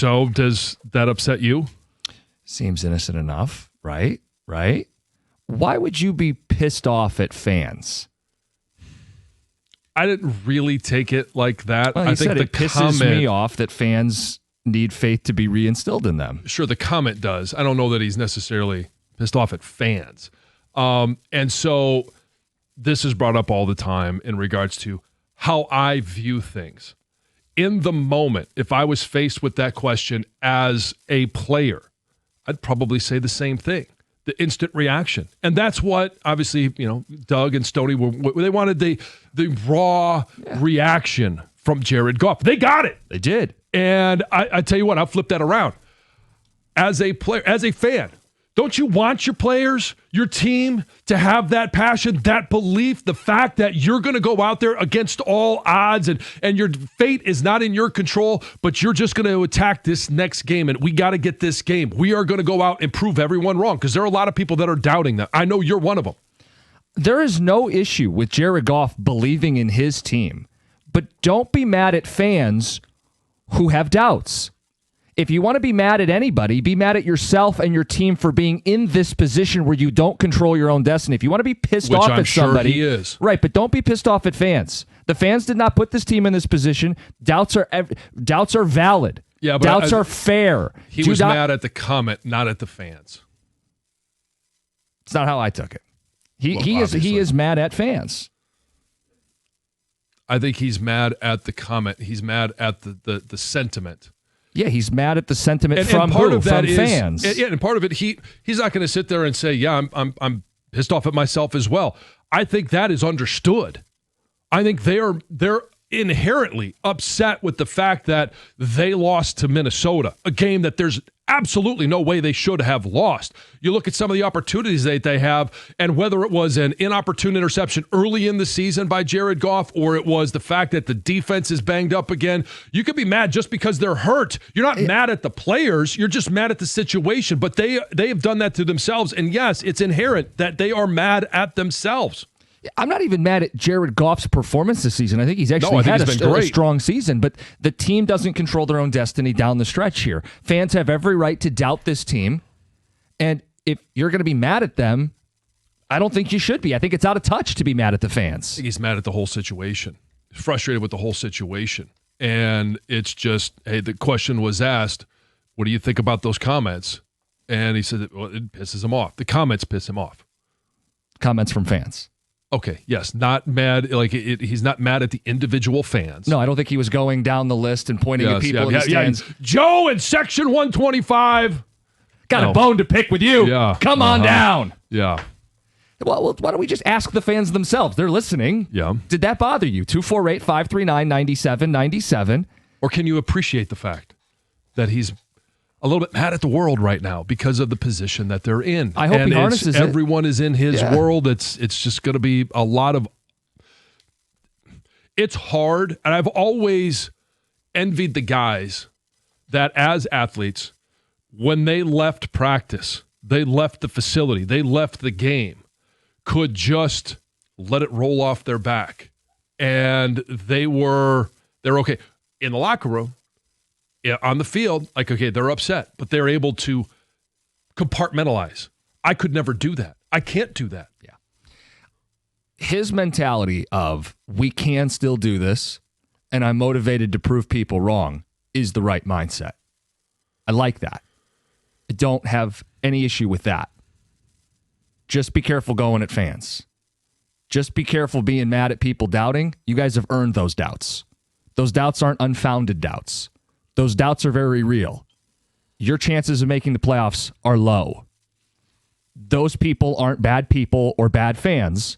So does that upset you? Seems innocent enough, right? Right? Why would you be pissed off at fans? I didn't really take it like that. Well, I think it pisses me off that fans need faith to be reinstilled in them. Sure, the comment does. I don't know that he's necessarily pissed off at fans. And so this is brought up all the time in regards to how I view things. In the moment, if I was faced with that question as a player, I'd probably say the same thing. The instant reaction. And that's what, obviously, Doug and Stoney, they wanted the raw reaction from Jared Goff. They got it. They did. And I tell you what, I'll flip that around. As a player, as a fan, don't you want your players, your team, to have that passion, that belief, the fact that you're going to go out there against all odds and your fate is not in your control, but you're just going to attack this next game, and we got to get this game. We are going to go out and prove everyone wrong, because there are a lot of people that are doubting that. I know you're one of them. There is no issue with Jared Goff believing in his team, but don't be mad at fans who have doubts. If you want to be mad at anybody, be mad at yourself and your team for being in this position where you don't control your own destiny. If you want to be pissed off at somebody, he is. Right, but don't be pissed off at fans. The fans did not put this team in this position. Doubts are valid. Yeah, but doubts are fair. He was mad at the comment, not at the fans. It's not how I took it. He is mad at fans. I think he's mad at the comment. He's mad at the sentiment. Yeah, he's mad at the sentiment from fans. And part of it, he's not going to sit there and say, "Yeah, I'm pissed off at myself as well." I think that is understood. I think they're inherently upset with the fact that they lost to Minnesota, a game that there's absolutely no way they should have lost. You look at some of the opportunities that they have, and whether it was an inopportune interception early in the season by Jared Goff, or it was the fact that the defense is banged up again, you could be mad just because they're hurt. You're not mad at the players. You're just mad at the situation. But they have done that to themselves. And yes, it's inherent that they are mad at themselves. I'm not even mad at Jared Goff's performance this season. I think he's actually had a strong season, but the team doesn't control their own destiny down the stretch here. Fans have every right to doubt this team, and if you're going to be mad at them, I don't think you should be. I think it's out of touch to be mad at the fans. I think he's mad at the whole situation. He's frustrated with the whole situation, and it's just, hey, the question was asked, what do you think about those comments? And he said, well, it pisses him off. The comments piss him off. Comments from fans. Okay, yes, not mad. He's not mad at the individual fans. No, I don't think he was going down the list and pointing at people in the stands. Joe in section 125. Got a bone to pick with you. Yeah. Come on down. Yeah. Well, why don't we just ask the fans themselves? They're listening. Yeah. Did that bother you? 248-539-9797. Or can you appreciate the fact that he's a little bit mad at the world right now because of the position that they're in? I hope he harnesses it. Everyone is in his world. It's just going to be a lot of... It's hard, and I've always envied the guys that as athletes, when they left practice, they left the facility, they left the game, could just let it roll off their back. And they're okay. In the locker room, on the field, they're upset, but they're able to compartmentalize. I could never do that. I can't do that. Yeah. His mentality of, we can still do this, and I'm motivated to prove people wrong, is the right mindset. I like that. I don't have any issue with that. Just be careful going at fans. Just be careful being mad at people doubting. You guys have earned those doubts. Those doubts aren't unfounded doubts. Those doubts are very real. Your chances of making the playoffs are low. Those people aren't bad people or bad fans.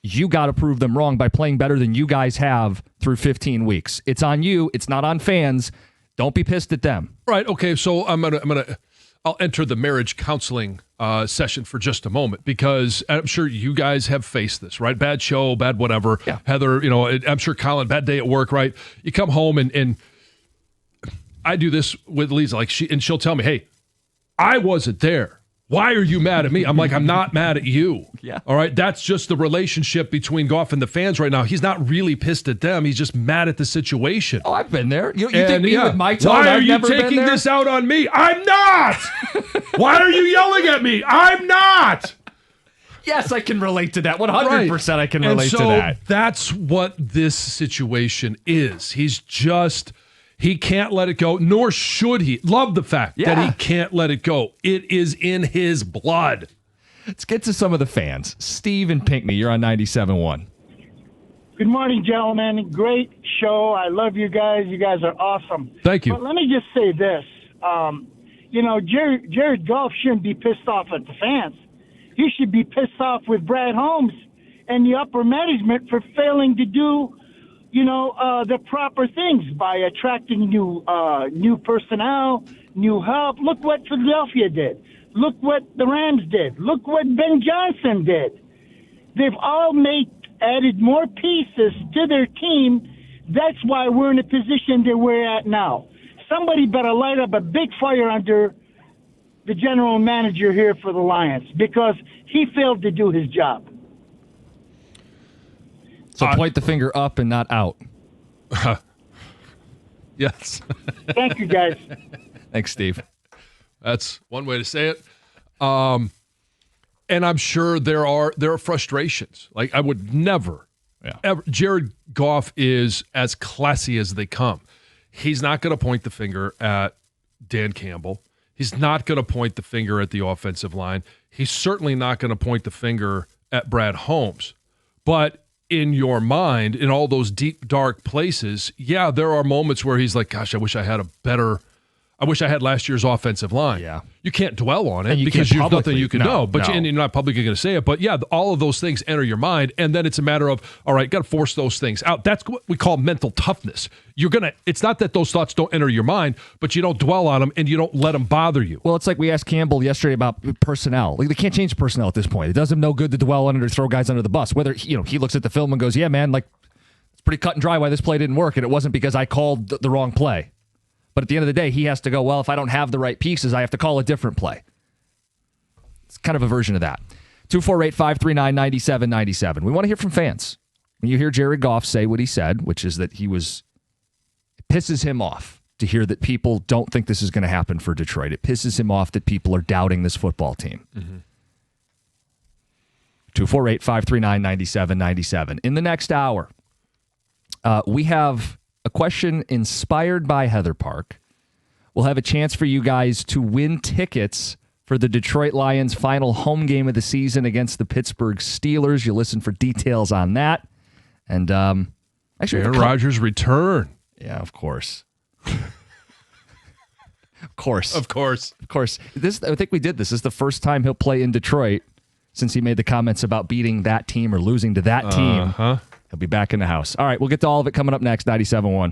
You got to prove them wrong by playing better than you guys have through 15 weeks. It's on you. It's not on fans. Don't be pissed at them. Right. Okay. So I'll enter the marriage counseling session for just a moment, because I'm sure you guys have faced this, right? Bad show, bad whatever. Yeah. Heather, I'm sure Colin, bad day at work, right? You come home and I do this with Lisa, she'll tell me, hey, I wasn't there Why are you mad at me? I'm like, I'm not mad at you. Yeah. All right. That's just the relationship between Goff and the fans right now. He's not really pissed at them. He's just mad at the situation. Oh, I've been there. You think me with my tone? Why are I've you never been taking there? this out on me? I'm not. Why are you yelling at me? I'm not. Yes, I can relate to that. 100% I can relate to that. That's what this situation is. He can't let it go, nor should he. Love the fact that he can't let it go. It is in his blood. Let's get to some of the fans. Steve and Pinckney, you're on 97.1. Good morning, gentlemen. Great show. I love you guys. You guys are awesome. Thank you. But let me just say this. Jared Goff shouldn't be pissed off at the fans. He should be pissed off with Brad Holmes and the upper management for failing to do, the proper things by attracting new personnel, new help. Look what Philadelphia did. Look what the Rams did. Look what Ben Jansen did. They've all added more pieces to their team. That's why we're in the position that we're at now. Somebody better light up a big fire under the general manager here for the Lions because he failed to do his job. So point the finger up and not out. Yes. Thank you, guys. Thanks, Steve. That's one way to say it. And I'm sure there are frustrations. Like I would never, ever. Jared Goff is as classy as they come. He's not going to point the finger at Dan Campbell. He's not going to point the finger at the offensive line. He's certainly not going to point the finger at Brad Holmes. But in your mind, in all those deep, dark places, there are moments where he's like, gosh, I wish I had last year's offensive line. Yeah. You can't dwell on it you because can't you've nothing you can know. But no. and you're not publicly going to say it. But all of those things enter your mind. And then it's a matter of, all right, got to force those things out. That's what we call mental toughness. It's not that those thoughts don't enter your mind, but you don't dwell on them and you don't let them bother you. Well, it's like we asked Campbell yesterday about personnel. Like they can't change personnel at this point. It does him no good to dwell on it or throw guys under the bus. Whether he looks at the film and goes, yeah, man, like it's pretty cut and dry why this play didn't work. And it wasn't because I called the wrong play. But at the end of the day, he has to go, well, if I don't have the right pieces, I have to call a different play. It's kind of a version of that. 248-539-9797. We want to hear from fans. When you hear Jared Goff say what he said, which is that it pisses him off to hear that people don't think this is going to happen for Detroit. It pisses him off that people are doubting this football team. 248-539-9797. In the next hour, we have a question inspired by Heather Park. We'll have a chance for you guys to win tickets for the Detroit Lions' final home game of the season against the Pittsburgh Steelers. You'll listen for details on that. And actually, Aaron Rodgers' return. Yeah, of course. Of course. I think we did this. This is the first time he'll play in Detroit since he made the comments about beating that team or losing to that team. He'll be back in the house. All right, we'll get to all of it coming up next, 97.1.